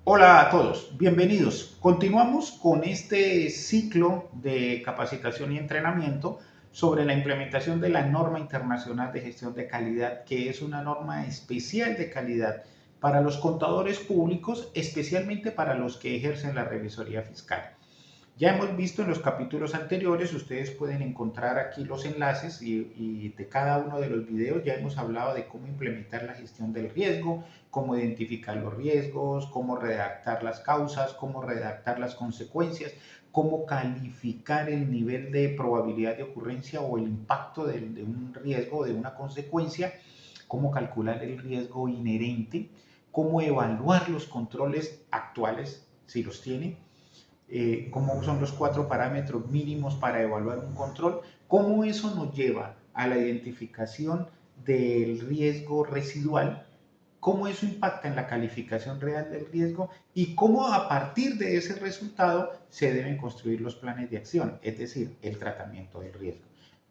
Hola a todos, bienvenidos. Continuamos con este ciclo de capacitación y entrenamiento sobre la implementación de la norma internacional de gestión de calidad, que es una norma especial de calidad para los contadores públicos, especialmente para los que ejercen la revisoría fiscal. Ya hemos visto en los capítulos anteriores, ustedes pueden encontrar aquí los enlaces y de cada uno de los videos ya hemos hablado de cómo implementar la gestión del riesgo, cómo identificar los riesgos, cómo redactar las causas, cómo redactar las consecuencias, cómo calificar el nivel de probabilidad de ocurrencia o el impacto de un riesgo o de una consecuencia, cómo calcular el riesgo inherente, cómo evaluar los controles actuales, si los tiene, cómo son los 4 parámetros mínimos para evaluar un control, cómo eso nos lleva a la identificación del riesgo residual, cómo eso impacta en la calificación real del riesgo y cómo a partir de ese resultado se deben construir los planes de acción, es decir, el tratamiento del riesgo.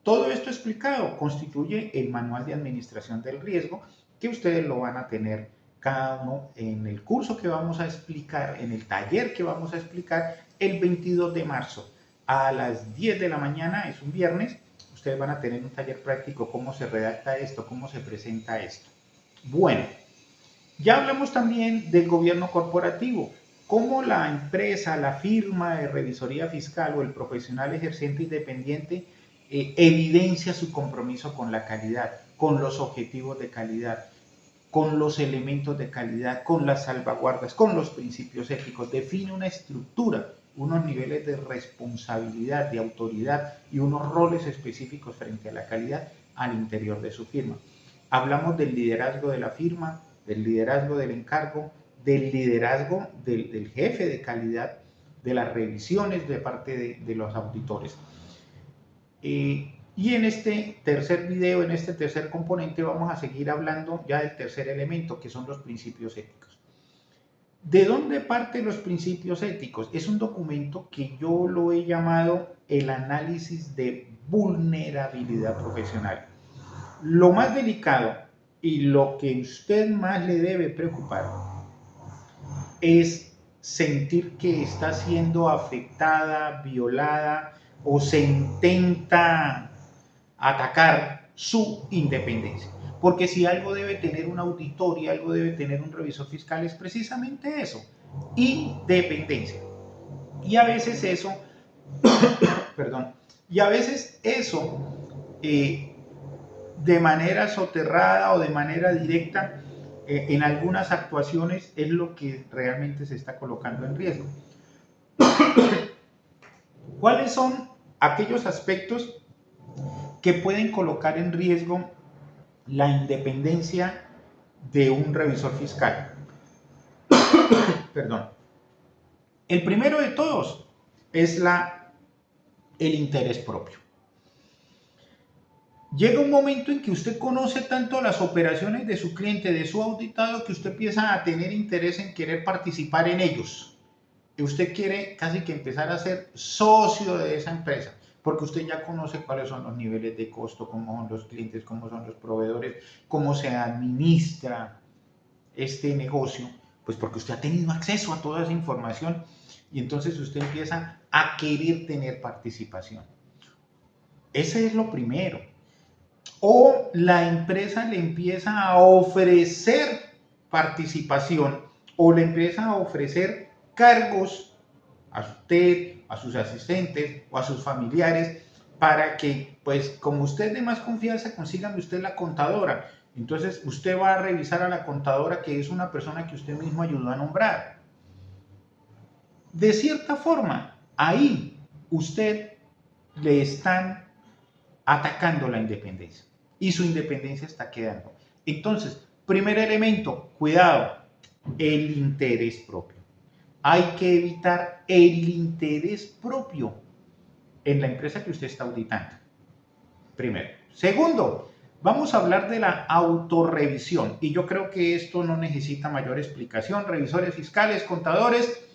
Todo esto explicado constituye el manual de administración del riesgo que ustedes lo van a tener cada uno en el curso que vamos a explicar, en el taller que vamos a explicar el 22 de marzo a las 10 de la mañana, es un viernes. Ustedes van a tener un taller práctico, cómo se redacta esto, cómo se presenta esto. Bueno, ya hablamos también del gobierno corporativo, cómo la empresa, la firma de revisoría fiscal o el profesional ejerciente independiente evidencia su compromiso con la calidad, con los objetivos de calidad, con los elementos de calidad, con las salvaguardas, con los principios éticos, define una estructura, unos niveles de responsabilidad, de autoridad y unos roles específicos frente a la calidad al interior de su firma. Hablamos del liderazgo de la firma, del liderazgo del encargo, del liderazgo del jefe de calidad, de las revisiones de parte de los auditores. Y en este tercer video, en este tercer componente, vamos a seguir hablando ya del tercer elemento, que son los principios éticos. ¿De dónde parten los principios éticos? Es un documento que yo lo he llamado el análisis de vulnerabilidad profesional. Lo más delicado y lo que usted más le debe preocupar es sentir que está siendo afectada, violada o se intenta atacar su independencia. Porque si algo debe tener un auditor y algo debe tener un revisor fiscal es precisamente eso, independencia. Y a veces eso, perdón, y a veces eso de manera soterrada o de manera directa en algunas actuaciones es lo que realmente se está colocando en riesgo. ¿Cuáles son aquellos aspectos que pueden colocar en riesgo la independencia de un revisor fiscal? Perdón. El primero de todos es el interés propio. Llega un momento en que usted conoce tanto las operaciones de su cliente, de su auditado, que usted empieza a tener interés en querer participar en ellos. Y usted quiere casi que empezar a ser socio de esa empresa, porque usted ya conoce cuáles son los niveles de costo, cómo son los clientes, cómo son los proveedores, cómo se administra este negocio, pues porque usted ha tenido acceso a toda esa información y entonces usted empieza a querer tener participación. Ese es lo primero. O la empresa le empieza a ofrecer participación o le empieza a ofrecer cargos a usted, a sus asistentes o a sus familiares para que, pues, como usted es de más confianza, consigan usted la contadora. Entonces, usted va a revisar a la contadora, que es una persona que usted mismo ayudó a nombrar. De cierta forma, ahí usted le están atacando la independencia y su independencia está quedando. Entonces, primer elemento, cuidado, el interés propio. Hay que evitar el interés propio en la empresa que usted está auditando. Primero. Segundo, vamos a hablar de la autorrevisión y yo creo que esto no necesita mayor explicación. Revisores fiscales, contadores,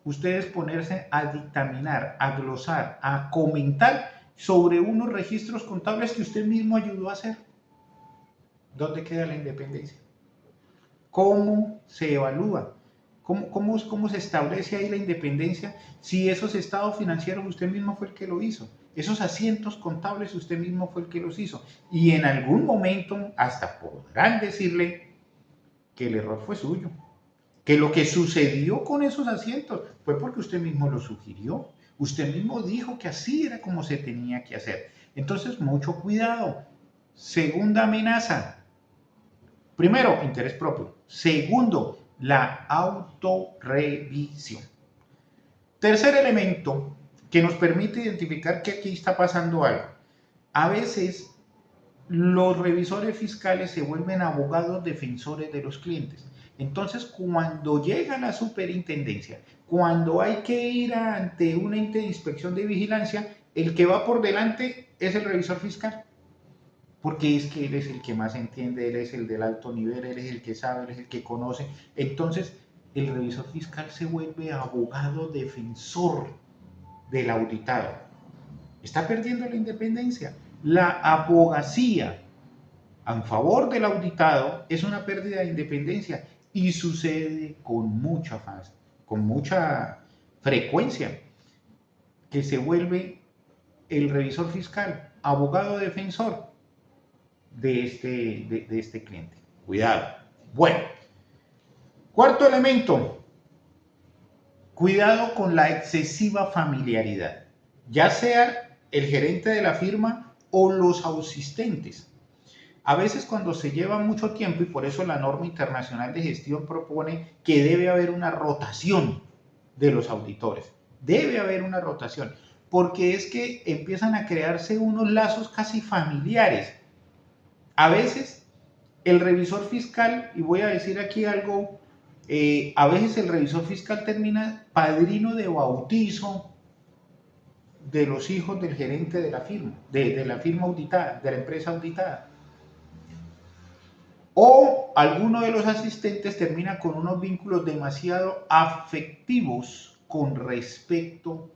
ustedes ponerse a dictaminar, a glosar, a comentar sobre unos registros contables que usted mismo ayudó a hacer. ¿Dónde queda la independencia? ¿Cómo se evalúa? ¿Cómo se establece ahí la independencia si esos estados financieros usted mismo fue el que lo hizo? Esos asientos contables usted mismo fue el que los hizo. Y en algún momento hasta podrán decirle que el error fue suyo, que lo que sucedió con esos asientos fue porque usted mismo lo sugirió, usted mismo dijo que así era como se tenía que hacer. Entonces, mucho cuidado. Segunda amenaza. Primero, interés propio. Segundo, la autorrevisión. Tercer elemento que nos permite identificar que aquí está pasando algo. A veces los revisores fiscales se vuelven abogados defensores de los clientes. Entonces, cuando llega la superintendencia, cuando hay que ir ante una inspección de vigilancia, el que va por delante es el revisor fiscal. Porque es que él es el que más entiende, él es el del alto nivel, él es el que sabe, él es el que conoce. Entonces, el revisor fiscal se vuelve abogado defensor del auditado. Está perdiendo la independencia. La abogacía en favor del auditado es una pérdida de independencia y sucede con mucha frecuencia que se vuelve el revisor fiscal abogado defensor de este cliente. Cuidado. Bueno, cuarto elemento, cuidado con la excesiva familiaridad, ya sea el gerente de la firma o los asistentes. A veces cuando se lleva mucho tiempo, y por eso la norma internacional de gestión propone que debe haber una rotación de los auditores. Debe haber una rotación, porque es que empiezan a crearse unos lazos casi familiares. A veces el revisor fiscal, y voy a decir aquí algo, a veces el revisor fiscal termina padrino de bautizo de los hijos del gerente de la firma, de la firma auditada, de la empresa auditada. O alguno de los asistentes termina con unos vínculos demasiado afectivos con respecto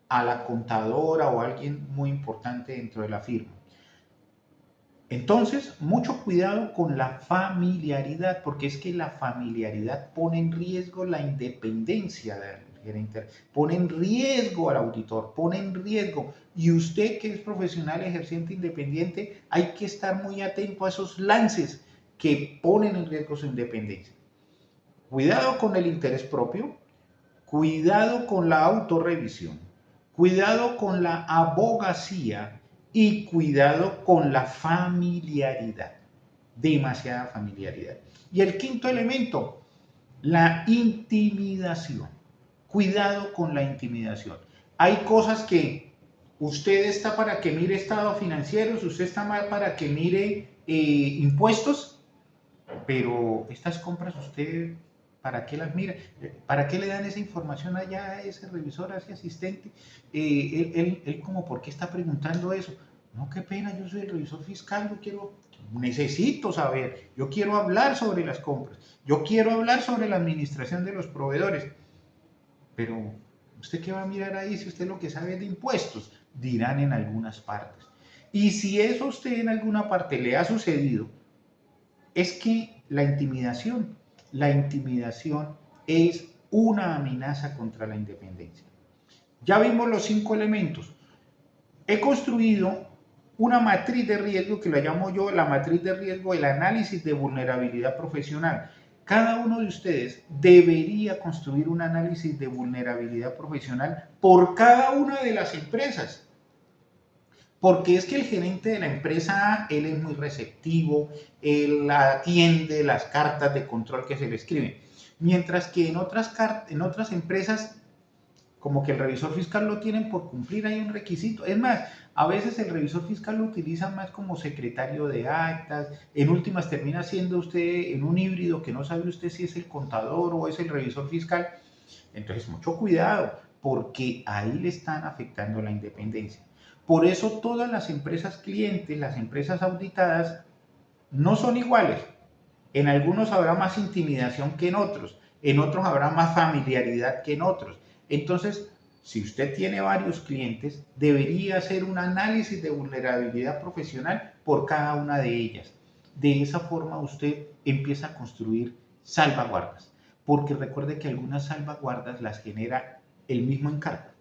a la contadora o a alguien muy importante dentro de la firma. Entonces, mucho cuidado con la familiaridad, porque es que la familiaridad pone en riesgo la independencia del gerente, pone en riesgo al auditor, pone en riesgo. Y usted que es profesional ejerciente independiente, hay que estar muy atento a esos lances que ponen en riesgo su independencia. Cuidado con el interés propio, cuidado con la autorrevisión, cuidado con la abogacía y cuidado con la familiaridad, demasiada familiaridad. Y el quinto elemento, la intimidación. Cuidado con la intimidación. Hay cosas que usted está para que mire estados financieros, usted está mal para que mire impuestos, pero estas compras usted, ¿para qué las mira? ¿Para qué le dan esa información allá a ese revisor, a ese asistente? Él como, ¿por qué está preguntando eso? No, qué pena, yo soy el revisor fiscal, necesito saber, yo quiero hablar sobre las compras, yo quiero hablar sobre la administración de los proveedores. Pero, ¿usted qué va a mirar ahí si usted lo que sabe es de impuestos? Dirán en algunas partes. Y si eso a usted en alguna parte le ha sucedido, es que la intimidación es una amenaza contra la independencia. Ya vimos los 5 elementos. He construido una matriz de riesgo que la llamo yo la matriz de riesgo, el análisis de vulnerabilidad profesional. Cada uno de ustedes debería construir un análisis de vulnerabilidad profesional por cada una de las empresas. Porque es que el gerente de la empresa A, él es muy receptivo, él atiende las cartas de control que se le escriben. Mientras que en otras empresas, como que el revisor fiscal lo tienen por cumplir, hay un requisito. Es más, a veces el revisor fiscal lo utiliza más como secretario de actas. En últimas termina siendo usted en un híbrido que no sabe usted si es el contador o es el revisor fiscal. Entonces, mucho cuidado, porque ahí le están afectando la independencia. Por eso todas las empresas clientes, las empresas auditadas, no son iguales. En algunos habrá más intimidación que en otros habrá más familiaridad que en otros. Entonces, si usted tiene varios clientes, debería hacer un análisis de vulnerabilidad profesional por cada una de ellas. De esa forma usted empieza a construir salvaguardas. porque recuerde que algunas salvaguardas las genera el mismo encargo.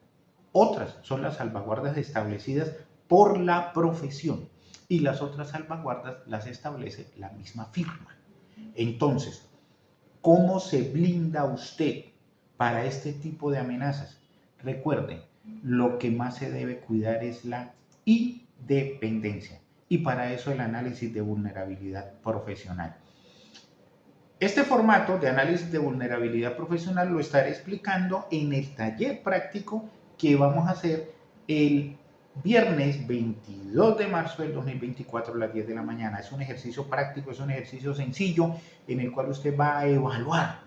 Otras son las salvaguardas establecidas por la profesión y las otras salvaguardas las establece la misma firma. Entonces, ¿cómo se blinda usted para este tipo de amenazas? Recuerde, lo que más se debe cuidar es la independencia y para eso el análisis de vulnerabilidad profesional. Este formato de análisis de vulnerabilidad profesional lo estaré explicando en el taller práctico que vamos a hacer el viernes 22 de marzo del 2024 a las 10 de la mañana. Es un ejercicio práctico, es un ejercicio sencillo en el cual usted va a evaluar,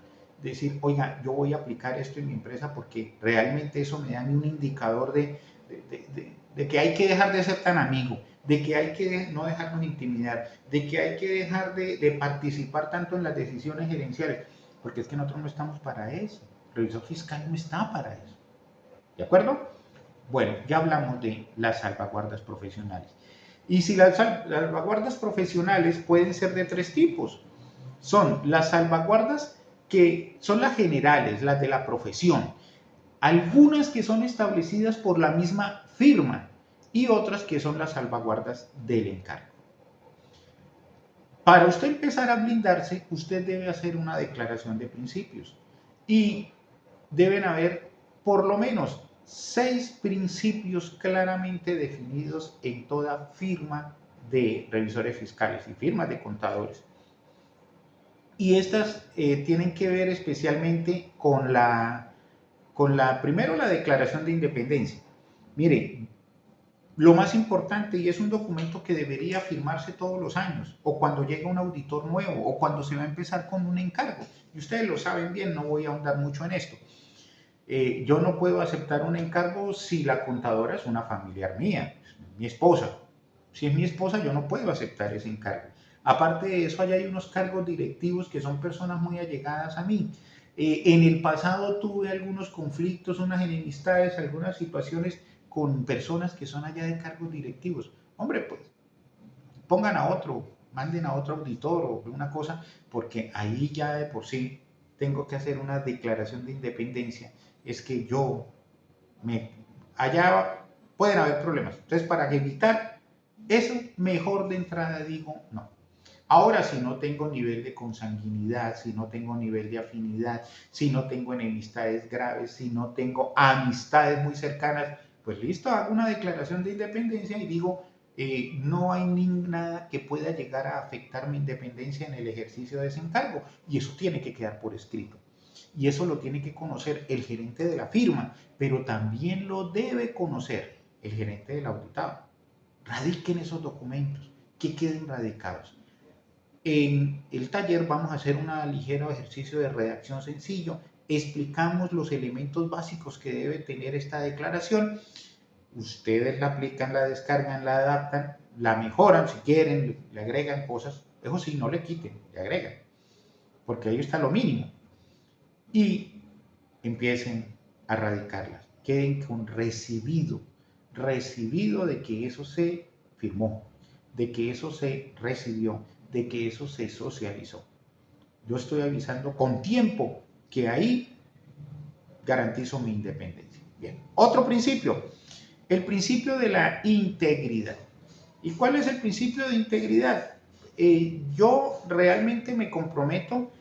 decir, oiga, yo voy a aplicar esto en mi empresa porque realmente eso me da un indicador de que hay que dejar de ser tan amigo, de que hay que no dejarnos intimidar, de que hay que dejar de participar tanto en las decisiones gerenciales, porque es que nosotros no estamos para eso. El revisor fiscal no está para eso. ¿De acuerdo? Bueno, ya hablamos de las salvaguardas profesionales. Y si las salvaguardas profesionales pueden ser de tres tipos. Son las salvaguardas que son las generales, las de la profesión. Algunas que son establecidas por la misma firma y otras que son las salvaguardas del encargo. Para usted empezar a blindarse, usted debe hacer una declaración de principios y deben haber por lo menos 6 principios claramente definidos en toda firma de revisores fiscales y firmas de contadores. Y estas tienen que ver especialmente primero la declaración de independencia. Mire, lo más importante, y es un documento que debería firmarse todos los años, o cuando llega un auditor nuevo, o cuando se va a empezar con un encargo. Y ustedes lo saben bien, no voy a ahondar mucho en esto. Yo no puedo aceptar un encargo si la contadora es una familiar mía, mi esposa. Si es mi esposa, yo no puedo aceptar ese encargo. Aparte de eso, allá hay unos cargos directivos que son personas muy allegadas a mí. En el pasado tuve algunos conflictos, unas enemistades, algunas situaciones con personas que son allá de cargos directivos. Hombre, pues pongan a otro, manden a otro auditor o una cosa, porque ahí ya de por sí tengo que hacer una declaración de independencia. Es que allá pueden haber problemas. Entonces, para evitar eso, mejor de entrada digo no. Ahora, si no tengo nivel de consanguinidad, si no tengo nivel de afinidad, si no tengo enemistades graves, si no tengo amistades muy cercanas, pues listo, hago una declaración de independencia y digo, no hay nada que pueda llegar a afectar mi independencia en el ejercicio de ese encargo. Y eso tiene que quedar por escrito. Y eso lo tiene que conocer el gerente de la firma, pero también lo debe conocer el gerente del auditado. Radiquen esos documentos, que queden radicados. En el taller vamos a hacer un ligero ejercicio de redacción sencillo. Explicamos los elementos básicos que debe tener esta declaración. Ustedes la aplican, la descargan, la adaptan, la mejoran si quieren, le agregan cosas. Eso sí, no le quiten, le agregan, porque ahí está lo mínimo. Y empiecen a radicarlas. Queden con recibido de que eso se firmó, de que eso se recibió, de que eso se socializó. Yo estoy avisando con tiempo que ahí garantizo mi independencia. Bien, otro principio, el principio de la integridad. ¿Y cuál es el principio de integridad? Yo realmente me comprometo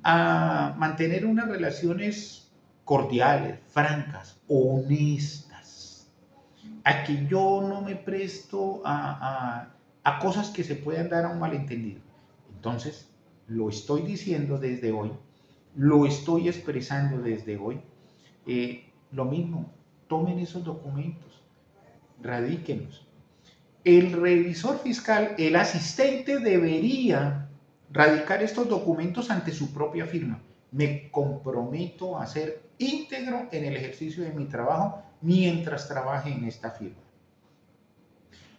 a mantener unas relaciones cordiales, francas, honestas, a que yo no me presto a cosas que se puedan dar a un malentendido. Entonces, lo estoy diciendo desde hoy, lo estoy expresando desde hoy. Lo mismo, tomen esos documentos, radíquenlos. El revisor fiscal, el asistente debería radicar estos documentos ante su propia firma. Me comprometo a ser íntegro en el ejercicio de mi trabajo mientras trabaje en esta firma.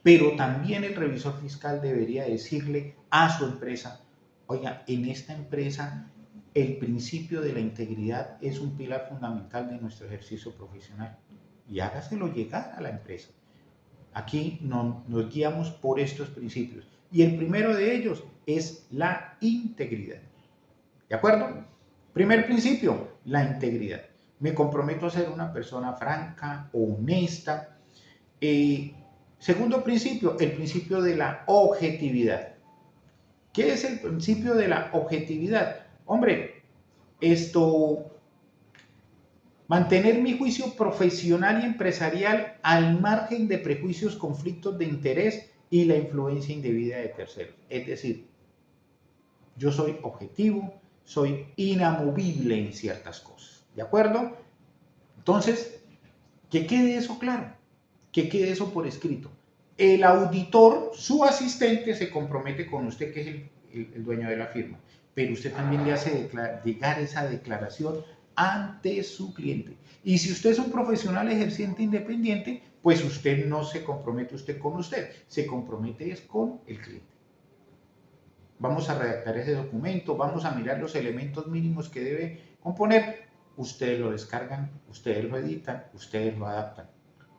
Pero también el revisor fiscal debería decirle a su empresa, oiga, en esta empresa el principio de la integridad es un pilar fundamental de nuestro ejercicio profesional y hágaselo llegar a la empresa. Aquí nos guiamos por estos principios y el primero de ellos es la integridad. ¿De acuerdo? Primer principio, la integridad. Me comprometo a ser una persona franca, honesta. Segundo principio, el principio de la objetividad. ¿Qué es el principio de la objetividad? Hombre, mantener mi juicio profesional y empresarial al margen de prejuicios, conflictos de interés y la influencia indebida de terceros. Es decir, yo soy objetivo, soy inamovible en ciertas cosas. ¿De acuerdo? Entonces, que quede eso claro, que quede eso por escrito. El auditor, su asistente, se compromete con usted, que es el dueño de la firma, pero usted también le hace llegar esa declaración ante su cliente. Y si usted es un profesional ejerciente independiente, pues usted no se compromete usted con usted, se compromete es con el cliente. Vamos a redactar ese documento, vamos a mirar los elementos mínimos que debe componer. Ustedes lo descargan, ustedes lo editan, ustedes lo adaptan,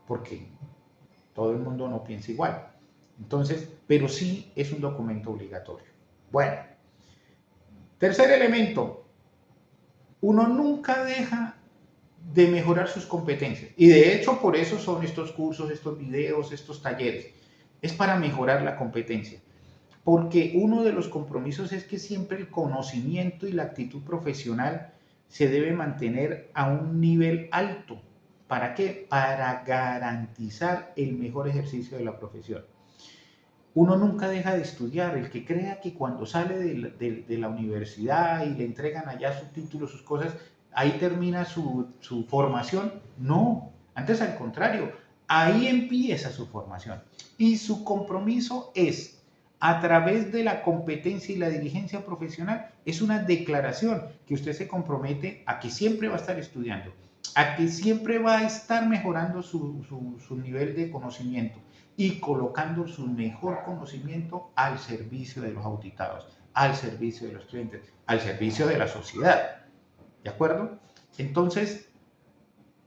porque todo el mundo no piensa igual. Entonces, pero sí es un documento obligatorio. Bueno, tercer elemento, uno nunca deja de mejorar sus competencias. Y de hecho, por eso son estos cursos, estos videos, estos talleres. Es para mejorar la competencia. Porque uno de los compromisos es que siempre el conocimiento y la actitud profesional se debe mantener a un nivel alto. ¿Para qué? Para garantizar el mejor ejercicio de la profesión. Uno nunca deja de estudiar. El que crea que cuando sale de la universidad y le entregan allá su título, sus cosas, ahí termina su formación. No, antes al contrario, ahí empieza su formación. Y su compromiso es, a través de la competencia y la diligencia profesional, es una declaración que usted se compromete a que siempre va a estar estudiando, a que siempre va a estar mejorando su nivel de conocimiento y colocando su mejor conocimiento al servicio de los auditados, al servicio de los clientes, al servicio de la sociedad. ¿De acuerdo? Entonces,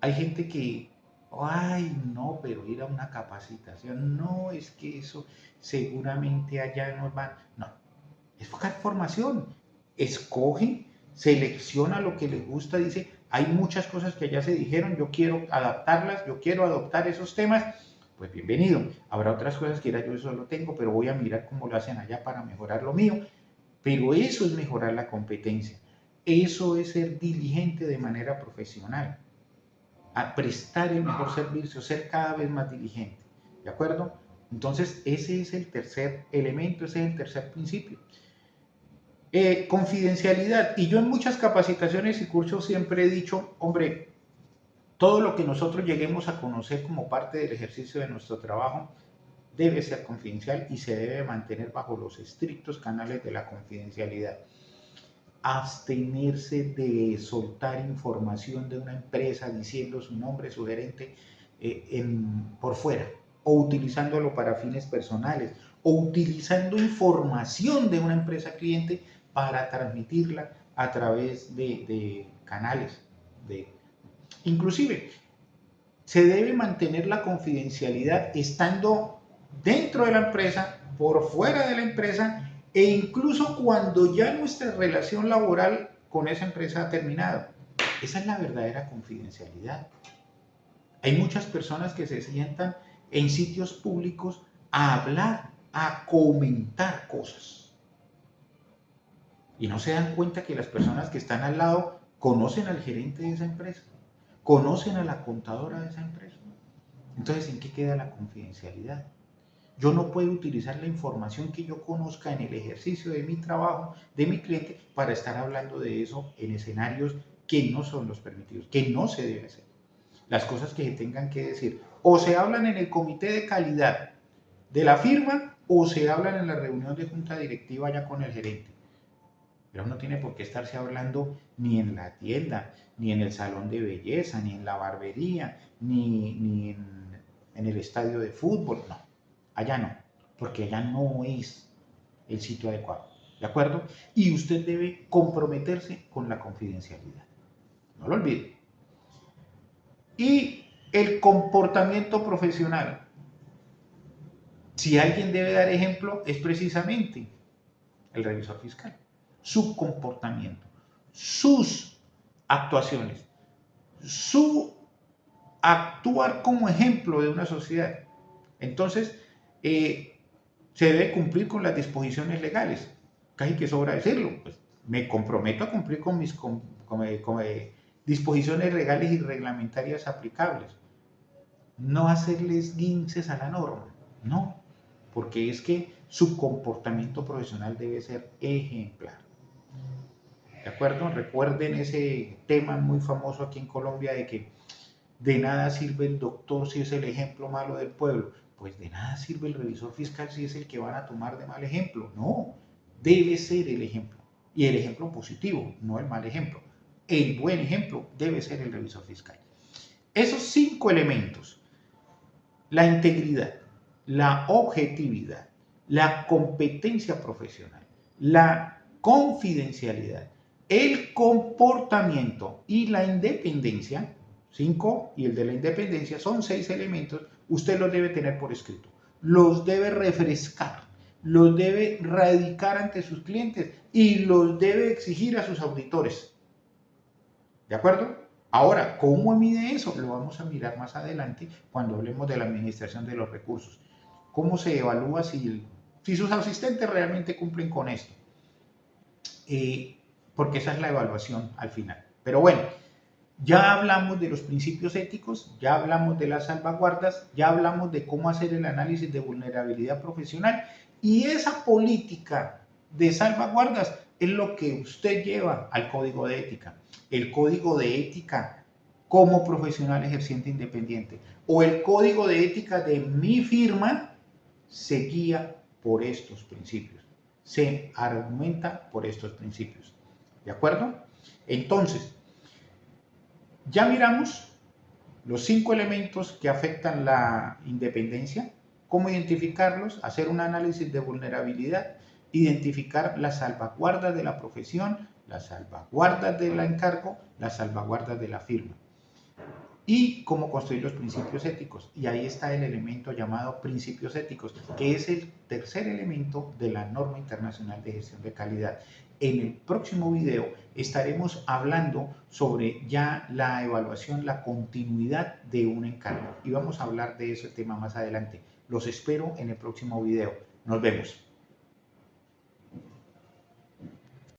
hay gente que, ay, no, pero ir a una capacitación, no, es que eso seguramente allá nos van. No, es formación. Escoge, selecciona lo que les gusta, dice, hay muchas cosas que allá se dijeron, yo quiero adaptarlas, yo quiero adoptar esos temas, pues bienvenido. Habrá otras cosas que yo eso lo tengo, pero voy a mirar cómo lo hacen allá para mejorar lo mío. Pero eso es mejorar la competencia. Eso es ser diligente de manera profesional, a prestar el mejor servicio, ser cada vez más diligente. ¿De acuerdo? Entonces, ese es el tercer elemento, ese es el tercer principio. Confidencialidad. Y yo en muchas capacitaciones y cursos siempre he dicho, hombre, todo lo que nosotros lleguemos a conocer como parte del ejercicio de nuestro trabajo debe ser confidencial y se debe mantener bajo los estrictos canales de la confidencialidad. Abstenerse de soltar información de una empresa diciendo su nombre, su gerente, por fuera, o utilizándolo para fines personales, o utilizando información de una empresa cliente para transmitirla a través de canales. Inclusive, se debe mantener la confidencialidad estando dentro de la empresa, por fuera de la empresa, e incluso cuando ya nuestra relación laboral con esa empresa ha terminado. Esa es la verdadera confidencialidad. Hay muchas personas que se sientan en sitios públicos a hablar, a comentar cosas. Y no se dan cuenta que las personas que están al lado conocen al gerente de esa empresa, conocen a la contadora de esa empresa. Entonces, ¿en qué queda la confidencialidad? Yo no puedo utilizar la información que yo conozca en el ejercicio de mi trabajo, de mi cliente, para estar hablando de eso en escenarios que no son los permitidos, que no se debe hacer. Las cosas que se tengan que decir, o se hablan en el comité de calidad de la firma, o se hablan en la reunión de junta directiva ya con el gerente. Pero no tiene por qué estarse hablando ni en la tienda, ni en el salón de belleza, ni en la barbería, ni en el estadio de fútbol, no. Allá no, porque allá no es el sitio adecuado, ¿de acuerdo? Y usted debe comprometerse con la confidencialidad, no lo olvide. Y el comportamiento profesional. Si alguien debe dar ejemplo, es precisamente el revisor fiscal. Su comportamiento, sus actuaciones, su actuar como ejemplo de una sociedad. Entonces, se debe cumplir con las disposiciones legales. Casi que sobra decirlo. Pues, me comprometo a cumplir con mis disposiciones legales y reglamentarias aplicables. No hacerles guinces a la norma, no, porque es que su comportamiento profesional debe ser ejemplar. ¿De acuerdo? Recuerden ese tema muy famoso aquí en Colombia de que de nada sirve el doctor si es el ejemplo malo del pueblo. Pues de nada sirve el revisor fiscal si es el que van a tomar de mal ejemplo. No, debe ser el ejemplo. Y el ejemplo positivo, no el mal ejemplo. El buen ejemplo debe ser el revisor fiscal. Esos 5 elementos: la integridad, la objetividad, la competencia profesional, la confidencialidad, el comportamiento y la independencia, 5 y el de la independencia, son 6 elementos, usted los debe tener por escrito, los debe refrescar, los debe radicar ante sus clientes y los debe exigir a sus auditores. ¿De acuerdo? Ahora, ¿cómo mide eso? Lo vamos a mirar más adelante cuando hablemos de la administración de los recursos. ¿Cómo se evalúa si sus asistentes realmente cumplen con esto? Porque esa es la evaluación al final. Pero bueno, ya hablamos de los principios éticos, ya hablamos de las salvaguardas, ya hablamos de cómo hacer el análisis de vulnerabilidad profesional y esa política de salvaguardas es lo que usted lleva al código de ética. El código de ética como profesional ejerciente independiente o el código de ética de mi firma se guía por estos principios, se argumenta por estos principios. ¿De acuerdo? Entonces, ya miramos los 5 elementos que afectan la independencia, cómo identificarlos, hacer un análisis de vulnerabilidad, identificar las salvaguardas de la profesión, las salvaguardas del encargo, las salvaguardas de la firma y cómo construir los principios éticos. Y ahí está el elemento llamado principios éticos, que es el tercer elemento de la norma internacional de gestión de calidad. En el próximo video estaremos hablando sobre ya la evaluación, la continuidad de un encargo. Y vamos a hablar de ese tema más adelante. Los espero en el próximo video. Nos vemos.